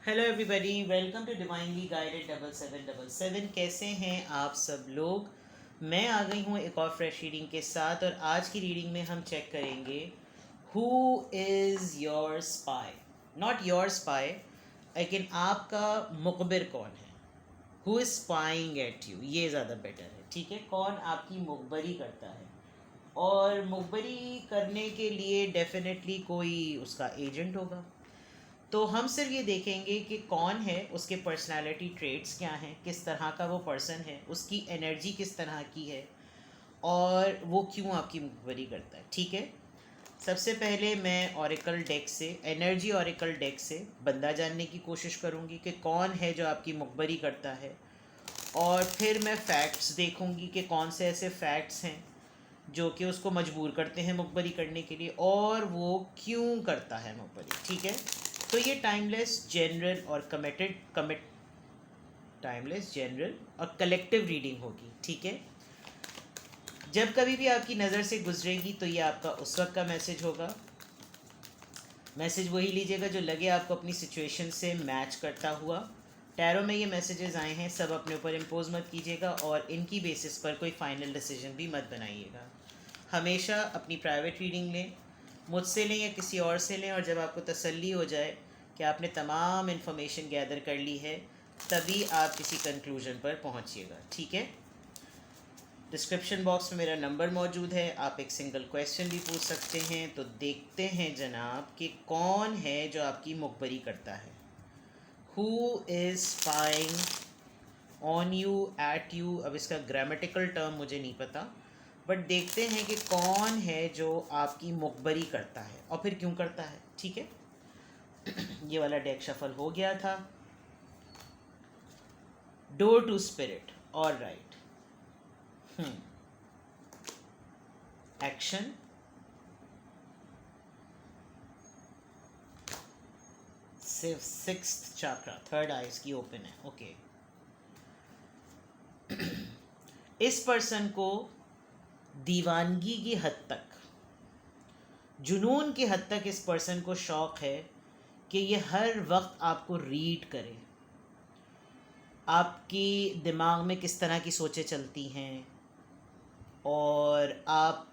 Hello everybody, welcome to divinely guided 7777। कैसे हैं आप सब लोग। मैं आ गई हूँ एक और फ्रेश रीडिंग के साथ, और आज की रीडिंग में हम चेक करेंगे who is your spy. Not your spy, लेकिन आपका मुखबिर कौन है। Who is spying at you, ये ज़्यादा बेटर है। ठीक है, कौन आपकी मुखबरी करता है। और मुखबरी करने के लिए डेफिनेटली कोई उसका एजेंट होगा। तो हम सिर्फ ये देखेंगे कि कौन है, उसके पर्सनालिटी ट्रेट्स क्या हैं, किस तरह का वो पर्सन है, उसकी एनर्जी किस तरह की है, और वो क्यों आपकी मुखबरी करता है। ठीक है, सबसे पहले मैं ऑरिकल डेक से, एनर्जी ऑरिकल डेक से बंदा जानने की कोशिश करूँगी कि कौन है जो आपकी मुखबरी करता है। और फिर मैं फैक्ट्स देखूँगी कि कौन से ऐसे फैक्ट्स हैं जो कि उसको मजबूर करते हैं मुखबरी करने के लिए, और वो क्यों करता है मुखबरी। ठीक है, तो ये टाइमलेस, जनरल और टाइमलेस, जनरल और कलेक्टिव रीडिंग होगी। ठीक है, जब कभी भी आपकी नज़र से गुजरेगी तो ये आपका उस वक्त का मैसेज होगा। मैसेज वही लीजिएगा जो लगे आपको अपनी सिचुएशन से मैच करता हुआ। टैरो में ये मैसेजेस आए हैं, सब अपने ऊपर इम्पोज मत कीजिएगा, और इनकी बेसिस पर कोई फाइनल डिसीजन भी मत बनाइएगा। हमेशा अपनी प्राइवेट रीडिंग लें, मुझसे लें या किसी और से लें, और जब आपको तसल्ली हो जाए कि आपने तमाम इन्फॉर्मेशन गैदर कर ली है, तभी आप किसी कंक्लूजन पर पहुंचिएगा। ठीक है, डिस्क्रिप्शन बॉक्स में मेरा नंबर मौजूद है, आप एक सिंगल क्वेश्चन भी पूछ सकते हैं। तो देखते हैं जनाब कि कौन है जो आपकी मुखबरी करता है। Who is spying on you, at you. अब इसका ग्रामेटिकल टर्म मुझे नहीं पता, बट देखते हैं कि कौन है जो आपकी मुखबरी करता है और फिर क्यों करता है। ठीक है, ये वाला डेक शफल हो गया था। Door to spirit, all right. Action, सिर्फ सिक्स्थ चाक्रा, थर्ड आई इसकी ओपन है। ओके, इस पर्सन को दीवानगी की हद तक, जुनून की हद तक इस पर्सन को शौक़ है कि ये हर वक्त आपको रीड करे, आपकी दिमाग में किस तरह की सोचें चलती हैं, और आप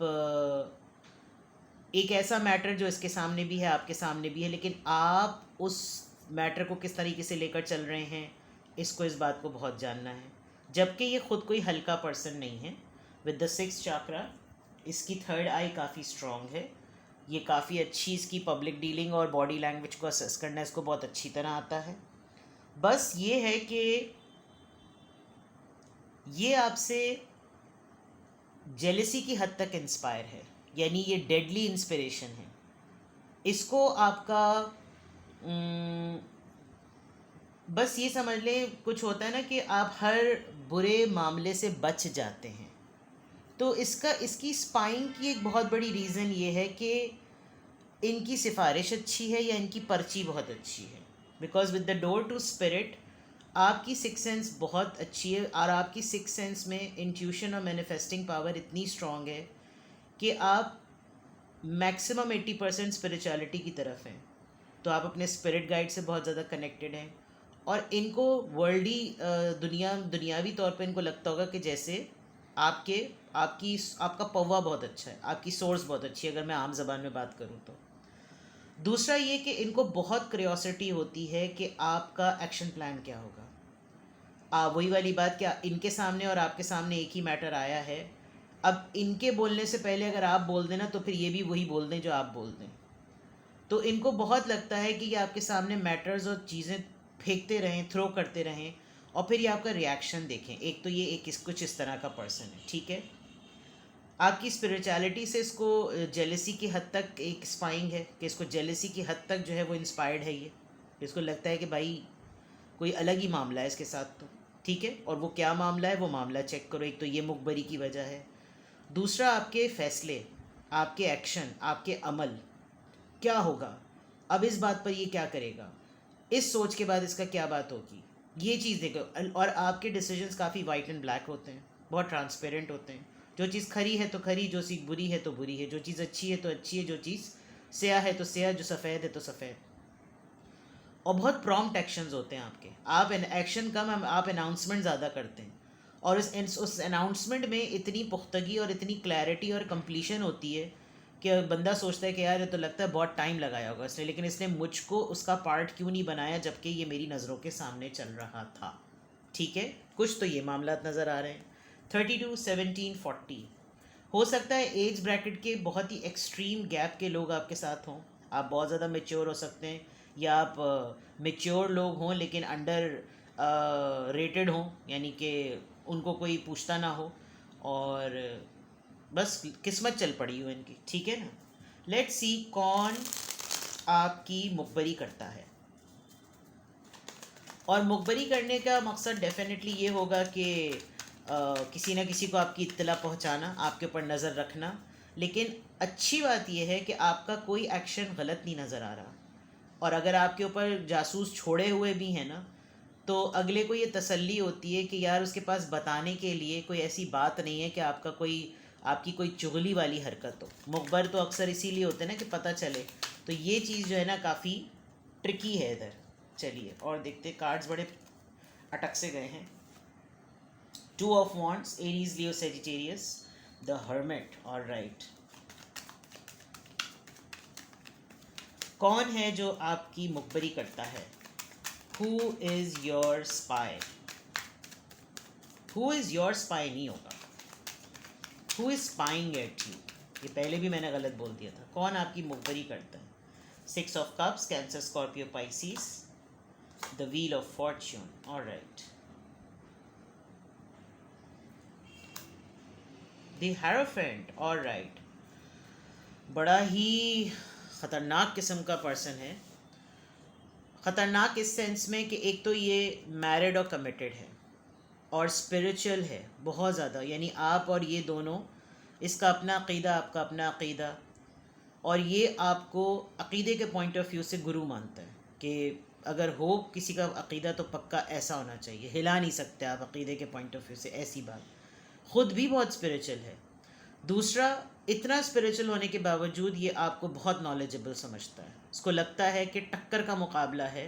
एक ऐसा मैटर जो इसके सामने भी है, आपके सामने भी है, लेकिन आप उस मैटर को किस तरीके से लेकर चल रहे हैं, इसको, इस बात को बहुत जानना है। जबकि ये ख़ुद कोई हल्का पर्सन नहीं है। विद द सिक्स चाक्रा, इसकी थर्ड आई काफ़ी स्ट्रॉन्ग है। ये काफ़ी अच्छी, इसकी पब्लिक डीलिंग और बॉडी लैंग्वेज को असेस करना इसको बहुत अच्छी तरह आता है। बस ये है कि ये आपसे जेलसी की हद तक इंस्पायर है, यानी ये डेडली इंस्पिरेशन है। इसको आपका बस ये समझ लें, कुछ होता है ना कि आप हर बुरे मामले से बच जाते हैं। तो इसकी स्पाइंग की एक बहुत बड़ी रीज़न ये है कि इनकी सिफारिश अच्छी है या इनकी पर्ची बहुत अच्छी है। Because with the door to spirit, आपकी सिक्स सेंस बहुत अच्छी है, और आपकी सिक्स सेंस में इंट्यूशन और मैनिफेस्टिंग पावर इतनी स्ट्रॉन्ग है कि आप मैक्सिमम 80% स्पिरिचुअलिटी की तरफ हैं। तो आप अपने स्पिरिट गाइड से बहुत ज़्यादा कनेक्टेड हैं, और इनको वर्ल्डी दुनियावी तौर पे इनको लगता होगा कि जैसे आपका पौवा बहुत अच्छा है, आपकी सोर्स बहुत अच्छी है, अगर मैं आम ज़बान में बात करूँ तो। दूसरा ये कि इनको बहुत क्यूरियोसिटी होती है कि आपका एक्शन प्लान क्या होगा। वही वाली बात, क्या इनके सामने और आपके सामने एक ही मैटर आया है, अब इनके बोलने से पहले अगर आप बोल दें ना, तो फिर ये भी वही बोल दें जो आप बोल दें। तो इनको बहुत लगता है कि ये आपके सामने मैटर्स और चीज़ें फेंकते रहें, थ्रो करते रहें, और फिर ये आपका रिएक्शन देखें। एक तो ये कुछ इस तरह का पर्सन है। ठीक है, आपकी स्पिरिचुअलिटी से इसको जेलसी की हद तक एक स्पाइंग है, कि इसको जेलसी की हद तक जो है वो इंस्पायर्ड है। ये इसको लगता है कि भाई कोई अलग ही मामला है इसके साथ। तो ठीक है, और वो क्या मामला है, वो मामला चेक करो। एक तो ये मुखबरी की वजह है। दूसरा, आपके फैसले, आपके एक्शन, आपके अमल क्या होगा, अब इस बात पर ये क्या करेगा, इस सोच के बाद इसका क्या बात होगी, ये चीज़ देखो। और आपके डिसीजंस काफ़ी वाइट एंड ब्लैक होते हैं, बहुत ट्रांसपेरेंट होते हैं। जो चीज़ खरी है तो खरी, जो चीज़ बुरी है तो बुरी है, जो चीज़ अच्छी है तो अच्छी है, जो चीज़ स्याह है तो स्याह, जो सफ़ेद है तो सफ़ेद। और बहुत प्रॉम्प्ट एक्शंस होते हैं आपके, आप एक्शन कम, आप अनाउंसमेंट ज़्यादा करते हैं, और उस अनाउंसमेंट में इतनी पुख्तगी और इतनी क्लैरिटी और कंप्लीशन होती है कि बंदा सोचता है कि यार ये तो लगता है बहुत टाइम लगाया होगा इसने, लेकिन इसने मुझको उसका पार्ट क्यों नहीं बनाया जबकि ये मेरी नज़रों के सामने चल रहा था। ठीक है, कुछ तो ये मामला नज़र आ रहे हैं। 32, 17, 40 हो सकता है एज ब्रैकेट के बहुत ही एक्सट्रीम गैप के लोग आपके साथ हों। आप बहुत ज़्यादा मेच्योर हो सकते हैं, या आप मेच्योर लोग हों लेकिन अंडर रेटेड हों, यानी कि उनको कोई पूछता ना हो और बस किस्मत चल पड़ी हो इनकी। ठीक है ना, लेट्स सी कौन आपकी मुखबरी करता है। और मुखबरी करने का मकसद डेफिनेटली ये होगा कि किसी ना किसी को आपकी इत्तला पहुंचाना, आपके ऊपर नज़र रखना, लेकिन अच्छी बात यह है कि आपका कोई एक्शन गलत नहीं नज़र आ रहा, और अगर आपके ऊपर जासूस छोड़े हुए भी हैं ना, तो अगले को ये तसल्ली होती है कि यार उसके पास बताने के लिए कोई ऐसी बात नहीं है कि आपकी कोई चुगली वाली हरकत हो। मुखबर तो अक्सर इसीलिए होते हैं ना कि पता चले, तो ये चीज़ जो है ना काफ़ी ट्रिकी है इधर। चलिए और देखते, कार्ड्स बड़े अटक से गए हैं। 2 of Wands, Aries, Leo, Sagittarius, the Hermit, all right। कौन है जो आपकी मुखबरी करता है? Who is your spy? Who is your spy नहीं होगा, Who is spying at you, ये पहले भी मैंने गलत बोल दिया था। कौन आपकी मुखबरी करता है? 6 of Cups, Cancer, Scorpio, Pisces, the Wheel of Fortune, all right। The Hierophant, all right। बड़ा ही ख़तरनाक किस्म का पर्सन है। ख़तरनाक इस सेंस में कि एक तो ये मैरिड और कमिटेड है और स्पिरिचुअल है बहुत ज़्यादा, यानी आप और ये दोनों, इसका अपना अक़ीदा, आपका अपना अक़ीदा, और ये आपको अक़ीदे के पॉइंट ऑफ व्यू से गुरु मानता है कि अगर हो किसी का अक़ीदा तो पक्का ऐसा होना चाहिए, हिला नहीं सकते आप अक़ीदे के पॉइंट ऑफ व्यू से, ऐसी बात। ख़ुद भी बहुत स्पिरिचुअल है। दूसरा, इतना स्पिरिचुअल होने के बावजूद ये आपको बहुत नॉलेजेबल समझता है। इसको लगता है कि टक्कर का मुकाबला है,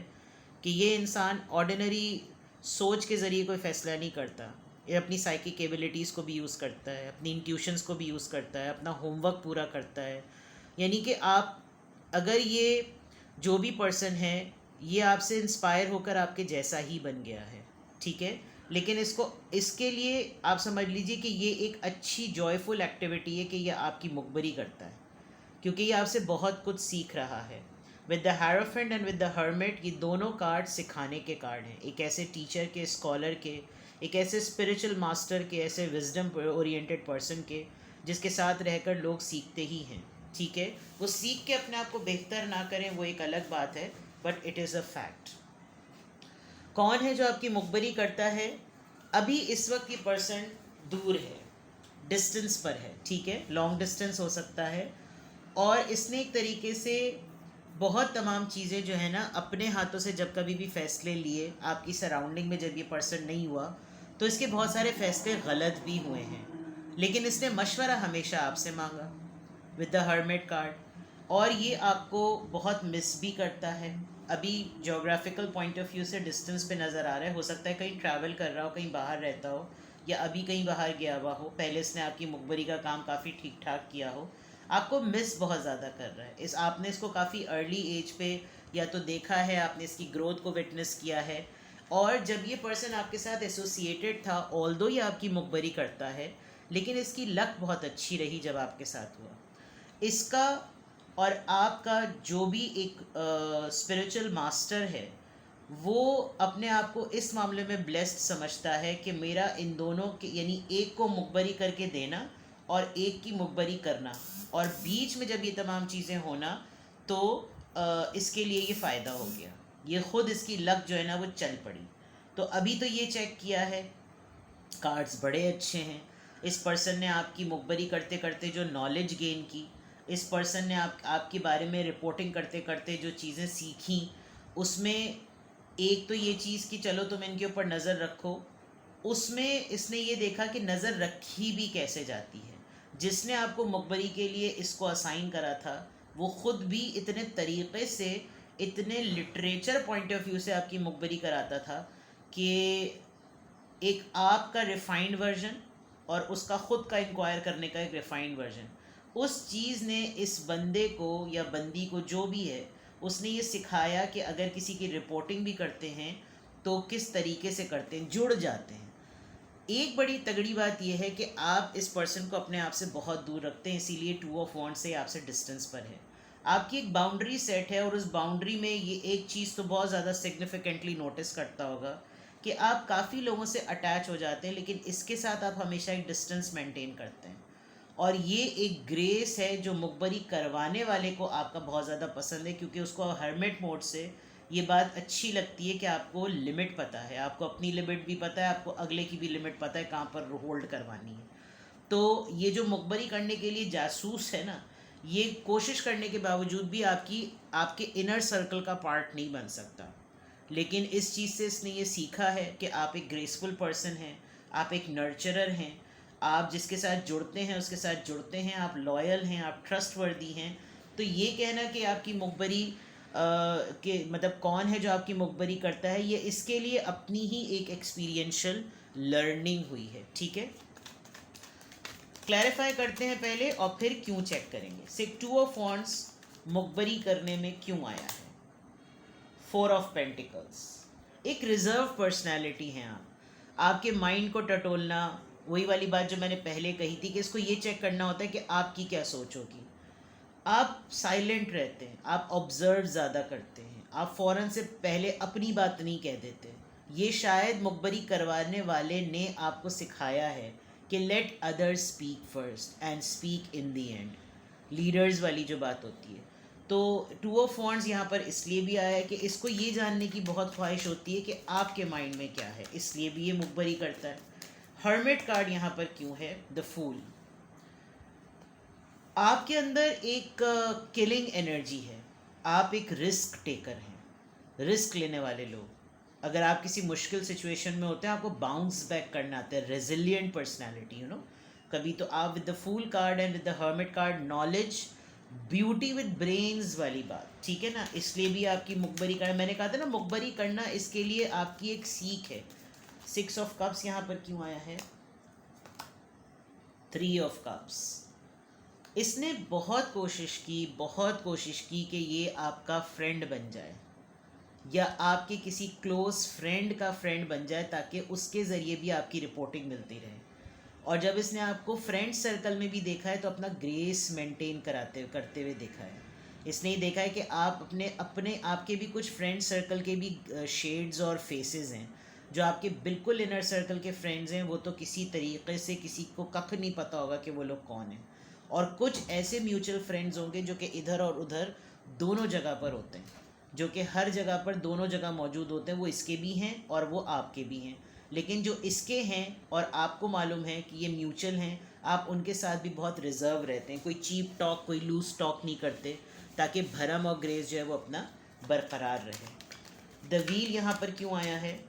कि ये इंसान ऑर्डिनरी सोच के ज़रिए कोई फ़ैसला नहीं करता, ये अपनी साइकिक एबिलिटीज़ को भी यूज़ करता है, अपनी इंट्यूशंस को भी यूज़ करता है, अपना होमवर्क पूरा करता है। यानी कि आप, अगर ये जो भी पर्सन है ये आपसे इंस्पायर होकर आपके जैसा ही बन गया है, ठीक है, लेकिन इसके लिए आप समझ लीजिए कि ये एक अच्छी जॉयफुल एक्टिविटी है कि ये आपकी मुखबरी करता है, क्योंकि ये आपसे बहुत कुछ सीख रहा है। With the hierophant and with the hermit, ये दोनों कार्ड सिखाने के कार्ड हैं, एक ऐसे टीचर के, स्कॉलर के, एक ऐसे स्पिरिचुअल मास्टर के, ऐसे विजडम ओरिएंटेड पर्सन के जिसके साथ रहकर लोग सीखते ही हैं। ठीक है, वो सीख के अपने आप को बेहतर ना करें वो एक अलग बात है, but it is a fact. कौन है जो आपकी मुखबरी करता है? अभी इस वक्त ये पर्सन दूर है, डिस्टेंस पर है, ठीक है, लॉन्ग डिस्टेंस हो सकता है, और इसने एक तरीके से बहुत तमाम चीज़ें जो है ना अपने हाथों से जब कभी भी फ़ैसले लिए, आपकी सराउंडिंग में जब ये पर्सन नहीं हुआ तो इसके बहुत सारे फ़ैसले गलत भी हुए हैं, लेकिन इसने मशवरा हमेशा आपसे मांगा विद द हर्मिट कार्ड, और ये आपको बहुत मिस भी करता है। अभी जोग्राफिकल पॉइंट ऑफ व्यू से डिस्टेंस पे नज़र आ रहा है, हो सकता है कहीं ट्रैवल कर रहा हो, कहीं बाहर रहता हो, या अभी कहीं बाहर गया हुआ हो, पहले इसने आपकी मुखबरी का काम काफ़ी ठीक ठाक किया हो, आपको मिस बहुत ज़्यादा कर रहा है। आपने इसको काफ़ी अर्ली एज पे या तो देखा है, आपने इसकी ग्रोथ को विटनेस किया है, और जब ये पर्सन आपके साथ एसोसिएटेड था, ऑल्दो ये आपकी मुखबरी करता है, लेकिन इसकी लक बहुत अच्छी रही जब आपके साथ हुआ। इसका और आपका जो भी एक स्पिरिचुअल मास्टर है, वो अपने आप को इस मामले में ब्लेस्ड समझता है कि मेरा इन दोनों के, यानी एक को मुखबरी करके देना और एक की मुखबरी करना, और बीच में जब ये तमाम चीज़ें होना तो इसके लिए ये फ़ायदा हो गया, ये ख़ुद इसकी लक जो है ना वो चल पड़ी। तो अभी तो ये चेक किया है, कार्ड्स बड़े अच्छे हैं। इस पर्सन ने आपकी मुखबरी करते करते जो नॉलेज गेन की, इस पर्सन ने आपके बारे में रिपोर्टिंग करते करते जो चीज़ें सीखी, उसमें एक तो ये चीज़ कि चलो तुम इनके ऊपर नज़र रखो, उसमें इसने ये देखा कि नज़र रखी भी कैसे जाती है। जिसने आपको मुखबरी के लिए इसको असाइन करा था वो ख़ुद भी इतने तरीक़े से इतने लिटरेचर पॉइंट ऑफ व्यू से आपकी मुखबरी कराता था कि एक आपका रिफाइंड वर्जन और उसका ख़ुद का इंक्वायर करने का एक रिफाइंड वर्जन, उस चीज़ ने इस बंदे को या बंदी को जो भी है, उसने ये सिखाया कि अगर किसी की रिपोर्टिंग भी करते हैं तो किस तरीके से करते हैं, जुड़ जाते हैं। एक बड़ी तगड़ी बात यह है कि आप इस पर्सन को अपने आप से बहुत दूर रखते हैं, इसीलिए 2 ऑफ वॉन्ड्स से आपसे डिस्टेंस पर है। आपकी एक बाउंड्री सेट है और उस बाउंड्री में ये एक चीज़ तो बहुत ज़्यादा सिग्निफिकेंटली नोटिस करता होगा कि आप काफ़ी लोगों से अटैच हो जाते हैं, लेकिन इसके साथ आप हमेशा एक डिस्टेंस मेंटेन करते हैं। और ये एक ग्रेस है जो मुखबरी करवाने वाले को आपका बहुत ज़्यादा पसंद है, क्योंकि उसको हर्मिट मोड से ये बात अच्छी लगती है कि आपको लिमिट पता है, आपको अपनी लिमिट भी पता है, आपको अगले की भी लिमिट पता है कहाँ पर होल्ड करवानी है। तो ये जो मुखबरी करने के लिए जासूस है ना, ये कोशिश करने के बावजूद भी आपके इनर सर्कल का पार्ट नहीं बन सकता। लेकिन इस चीज़ से इसने ये सीखा है कि आप एक ग्रेसफुल पर्सन हैं, आप एक नर्चरर हैं, आप जिसके साथ जुड़ते हैं उसके साथ जुड़ते हैं, आप लॉयल हैं, आप ट्रस्टवर्दी हैं। तो ये कहना कि आपकी मुखबरी के मतलब कौन है जो आपकी मुखबरी करता है, ये इसके लिए अपनी ही एक एक्सपीरियंशियल लर्निंग हुई है। ठीक है, क्लैरिफाई करते हैं पहले और फिर क्यों चेक करेंगे। से 2 ऑफ वॉन्ड्स मुखबरी करने में क्यों आया है। 4 ऑफ पेंटिकल्स, एक रिजर्व पर्सनैलिटी हैं आप, आपके माइंड को टटोलना, वही वाली बात जो मैंने पहले कही थी कि इसको ये चेक करना होता है कि आपकी क्या सोच होगी। आप साइलेंट रहते हैं, आप ऑब्जर्व ज़्यादा करते हैं, आप फ़ौरन से पहले अपनी बात नहीं कह देते। ये शायद मुखबरी करवाने वाले ने आपको सिखाया है कि let others speak first and speak in the and, leaders वाली जो बात होती है। तो 2 ऑफ वॉन्ड्स यहाँ पर इसलिए भी आया है कि इसको ये जानने की बहुत ख्वाहिश होती है कि आपके माइंड में क्या है, इसलिए भी ये मुखबरी करता है। हर्मिट कार्ड यहाँ पर क्यों है, द फूल। आपके अंदर एक किलिंग एनर्जी है, आप एक रिस्क टेकर हैं, रिस्क लेने वाले लोग। अगर आप किसी मुश्किल सिचुएशन में होते हैं, आपको बाउंस बैक करना आता है, रेजिलिएंट पर्सनालिटी, यू नो। कभी तो आप with the fool card and with the hermit card, knowledge, beauty with brains वाली बात, ठीक है ना। इसलिए भी आपकी मुखबरी करना, मैंने कहा था ना मुखबरी करना इसके लिए आपकी एक सीख है। 6 ऑफ कप्स यहाँ पर क्यों आया है, 3 ऑफ कप्स। इसने बहुत कोशिश की कि ये आपका फ्रेंड बन जाए या आपके किसी क्लोज फ्रेंड का फ्रेंड बन जाए, ताकि उसके ज़रिए भी आपकी रिपोर्टिंग मिलती रहे। और जब इसने आपको फ्रेंड सर्कल में भी देखा है तो अपना ग्रेस मेंटेन करते हुए देखा है। इसने ही देखा है कि आप अपने आपके भी कुछ फ्रेंड सर्कल के भी शेड्स और फेसेस हैं। जो आपके बिल्कुल इनर सर्कल के फ्रेंड्स हैं वो तो किसी तरीके से किसी को कख नहीं पता होगा कि वो लोग कौन हैं। और कुछ ऐसे म्यूचुअल फ्रेंड्स होंगे जो कि इधर और उधर दोनों जगह पर होते हैं, जो कि हर जगह पर दोनों जगह मौजूद होते हैं। वो इसके भी हैं और वो आपके भी हैं। लेकिन जो इसके हैं और आपको मालूम है कि ये म्यूचुअल हैं, आप उनके साथ भी बहुत रिजर्व रहते हैं, कोई चीप टॉक, कोई लूज टॉक नहीं करते, ताकि भरम और ग्रेस जो है वो अपना बरकरार रहे। द व्हील यहाँ पर क्यों आया है,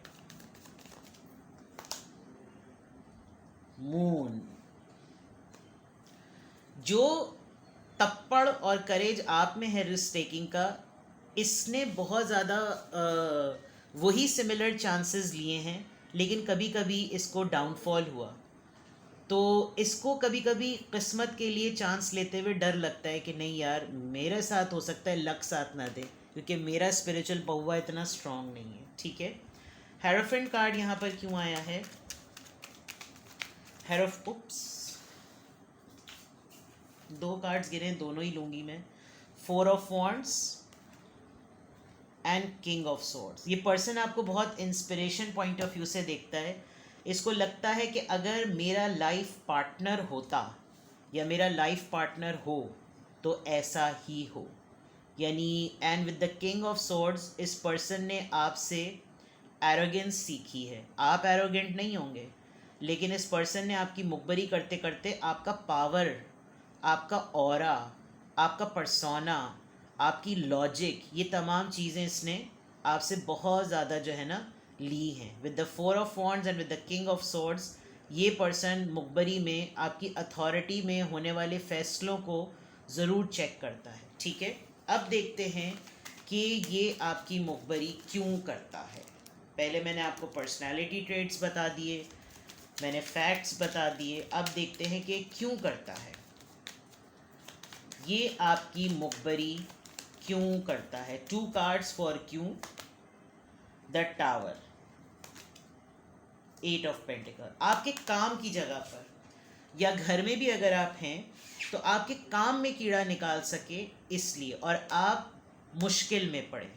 मून। जो तप्पड़ और करेज आप में है रिस्क टेकिंग का, इसने बहुत ज़्यादा वही सिमिलर चांसेस लिए हैं, लेकिन कभी कभी इसको डाउनफॉल हुआ। तो इसको कभी कभी किस्मत के लिए चांस लेते हुए डर लगता है कि नहीं यार, मेरे साथ हो सकता है लक साथ ना दे, क्योंकि मेरा स्पिरिचुअल पहुआ इतना स्ट्रांग नहीं है। ठीक है, हेरोफेंट कार्ड यहाँ पर क्यों आया है, उप्स, 2 कार्ड्स गिरे, दोनों ही लूँगी मैं। 4 of wands and king of swords. ये पर्सन आपको बहुत इंस्पिरेशन पॉइंट ऑफ व्यू से देखता है। इसको लगता है कि अगर मेरा लाइफ पार्टनर होता या मेरा लाइफ पार्टनर हो तो ऐसा ही हो, यानी and with the king of swords इस पर्सन ने आपसे एरोगेंस सीखी है। आप एरोगेंट नहीं होंगे, लेकिन इस पर्सन ने आपकी मुखबरी करते करते आपका पावर, आपका ऑरा, आपका पर्सोना, आपकी लॉजिक, ये तमाम चीज़ें इसने आपसे बहुत ज़्यादा जो है ना ली हैं। With the 4 of wands and with the king of swords ये पर्सन मुखबरी में आपकी अथॉरिटी में होने वाले फैसलों को ज़रूर चेक करता है। ठीक है, अब देखते हैं कि ये आपकी मुखबरी क्यों करता है। पहले मैंने आपको पर्सनालिटी ट्रेट्स बता दिए, मैंने फैक्ट्स बता दिए, अब देखते हैं कि क्यों करता है। ये आपकी मुखबरी क्यों करता है। 2 कार्ड्स फॉर क्यों। The tower, 8 of pentacle. आपके काम की जगह पर या घर में भी अगर आप हैं तो आपके काम में कीड़ा निकाल सके इसलिए, और आप मुश्किल में पड़े।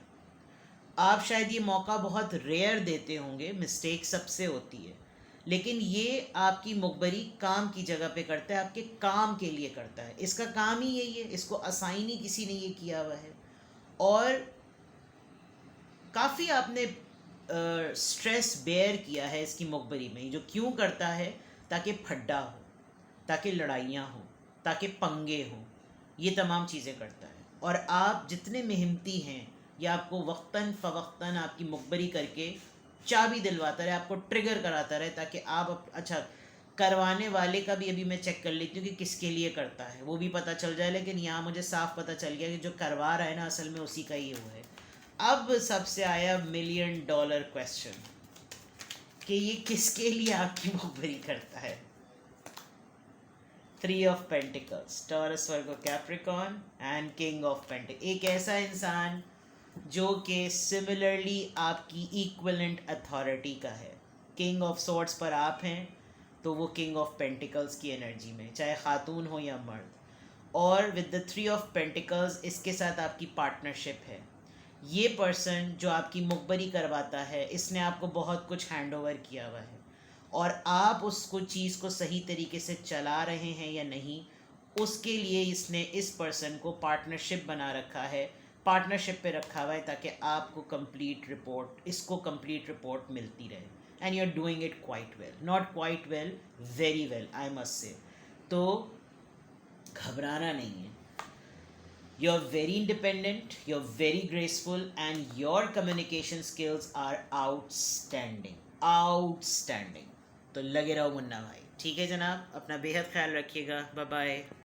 आप शायद ये मौका बहुत रेयर देते होंगे, मिस्टेक सबसे होती है, लेकिन ये आपकी मुखबरी काम की जगह पे करता है, आपके काम के लिए करता है। इसका काम ही यही है, इसको असाइन ही किसी ने ये किया हुआ है। और काफ़ी आपने स्ट्रेस बेयर किया है इसकी मुखबरी में। जो क्यों करता है, ताकि फड्डा हो, ताकि लड़ाइयाँ हो, ताकि पंगे हों, ये तमाम चीज़ें करता है। और आप जितने मेहनती हैं, या आपको वक्तन फ़वक्तन आपकी मुखबरी करके चाबी दिलवाता रहे, आपको ट्रिगर कराता रहे, ताकि आप अच्छा करवाने वाले का भी अभी मैं चेक कर लेती हूँ कि किसके लिए करता है, वो भी पता चल जाए। लेकिन यहाँ मुझे साफ पता चल गया कि जो करवा रहा है ना, असल में उसी का ही वो है। अब सबसे आया $1 मिलियन क्वेश्चन कि ये किसके लिए आपकी मुखबरी करता है। 3 of pentacles, taurus, Virgo, Capricorn and king of pentacle. एक ऐसा इंसान जो कि सिमिलरली आपकी इक्वलेंट अथॉरिटी का है। किंग ऑफ सॉर्ड्स पर आप हैं तो वो किंग ऑफ पेंटिकल्स की एनर्जी में, चाहे खातून हो या मर्द। और विद द 3 ऑफ पेंटिकल्स इसके साथ आपकी पार्टनरशिप है। ये पर्सन जो आपकी मुखबरी करवाता है, इसने आपको बहुत कुछ हैंड ओवर किया हुआ है, और आप उसको चीज़ को सही तरीके से चला रहे हैं या नहीं, उसके लिए इसने इस पर्सन को पार्टनरशिप बना रखा है, पार्टनरशिप पे रखा हुआ है, ताकि आपको कंप्लीट रिपोर्ट, इसको कंप्लीट रिपोर्ट मिलती रहे। And you are doing it quite well, not quite well, very well I must say. तो घबराना नहीं है। You're very independent, you're very graceful, and your communication skills are outstanding. Outstanding. तो लगे रहो मुन्ना भाई। ठीक है जनाब, अपना बेहद ख्याल रखिएगा। Bye bye.